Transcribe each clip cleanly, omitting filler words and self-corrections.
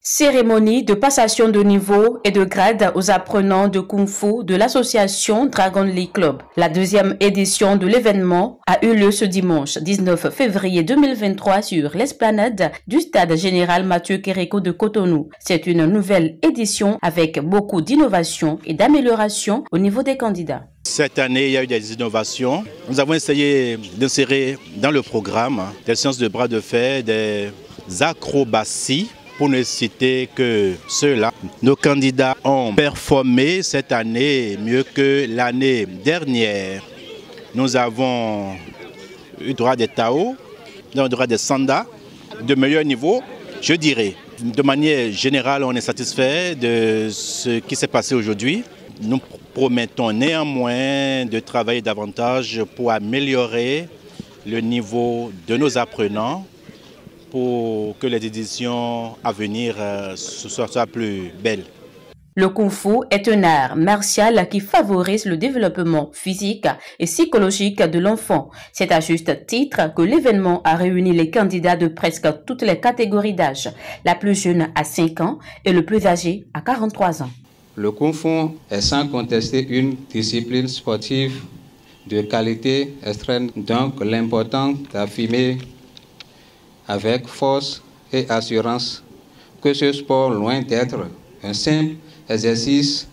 Cérémonie de passation de niveau et de grade aux apprenants de Kung Fu de l'association Dragon Lee Club. La deuxième édition de l'événement a eu lieu ce dimanche 19 février 2023 sur l'esplanade du stade général Mathieu Kéréko de Cotonou. C'est une nouvelle édition avec beaucoup d'innovations et d'améliorations au niveau des candidats. Cette année, il y a eu des innovations. Nous avons essayé d'insérer dans le programme des séances de bras de fer, des acrobaties. Pour ne citer que ceux-là, nos candidats ont performé cette année mieux que l'année dernière. Nous avons eu droit des Tao, nous avons eu droit des Sanda, de meilleur niveau, je dirais. De manière générale, on est satisfait de ce qui s'est passé aujourd'hui. Nous promettons néanmoins de travailler davantage pour améliorer le niveau de nos apprenants, pour que les éditions à venir soient plus belles. Le Kung Fu est un art martial qui favorise le développement physique et psychologique de l'enfant. C'est à juste titre que l'événement a réuni les candidats de presque toutes les catégories d'âge. La plus jeune à 5 ans et le plus âgé à 43 ans. Le Kung Fu est sans contester une discipline sportive de qualité extrême, donc l'important d'affirmer avec force et assurance que ce sport, loin d'être un simple exercice,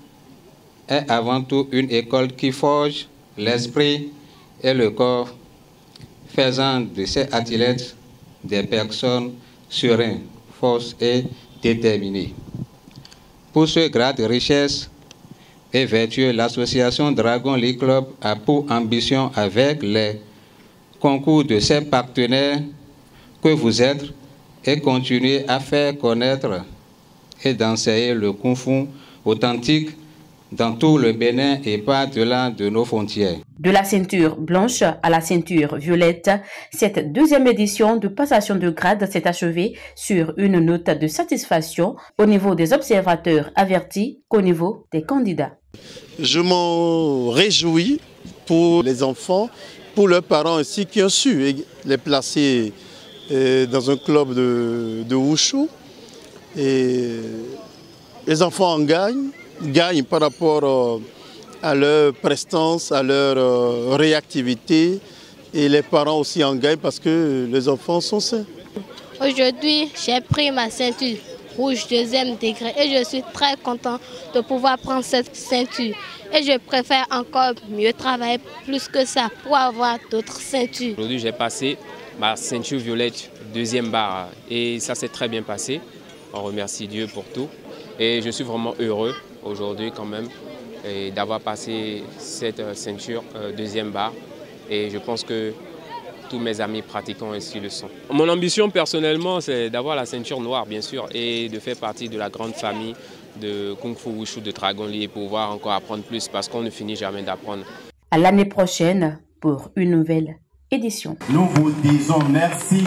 est avant tout une école qui forge l'esprit et le corps, faisant de ces athlètes des personnes sereines, fortes et déterminées. Pour ce grade de richesse et vertueux, l'association Dragon Lee Club a pour ambition, avec les concours de ses partenaires que vous êtes, et continuer à faire connaître et d'enseigner le Kung Fu authentique dans tout le Bénin et par-delà de nos frontières. De la ceinture blanche à la ceinture violette, cette deuxième édition de passation de grade s'est achevée sur une note de satisfaction au niveau des observateurs avertis qu'au niveau des candidats. Je m'en réjouis pour les enfants, pour leurs parents aussi qui ont su les placer dans un club de Wushu. Et les enfants en gagnent par rapport à leur prestance, à leur réactivité. Et les parents aussi en gagnent parce que les enfants sont sains. Aujourd'hui, j'ai pris ma ceinture rouge 2e degré et je suis très content de pouvoir prendre cette ceinture. Et je préfère encore mieux travailler plus que ça pour avoir d'autres ceintures. Aujourd'hui, j'ai passé ma ceinture violette 2e barre et ça s'est très bien passé. On remercie Dieu pour tout et je suis vraiment heureux aujourd'hui quand même d'avoir passé cette ceinture 2e barre et je pense que tous mes amis pratiquants ainsi le sont. Mon ambition personnellement, c'est d'avoir la ceinture noire bien sûr et de faire partie de la grande famille de Kung Fu Wushu de Dragon Lee et pouvoir encore apprendre plus parce qu'on ne finit jamais d'apprendre. À l'année prochaine pour une nouvelle édition. Nous vous disons merci.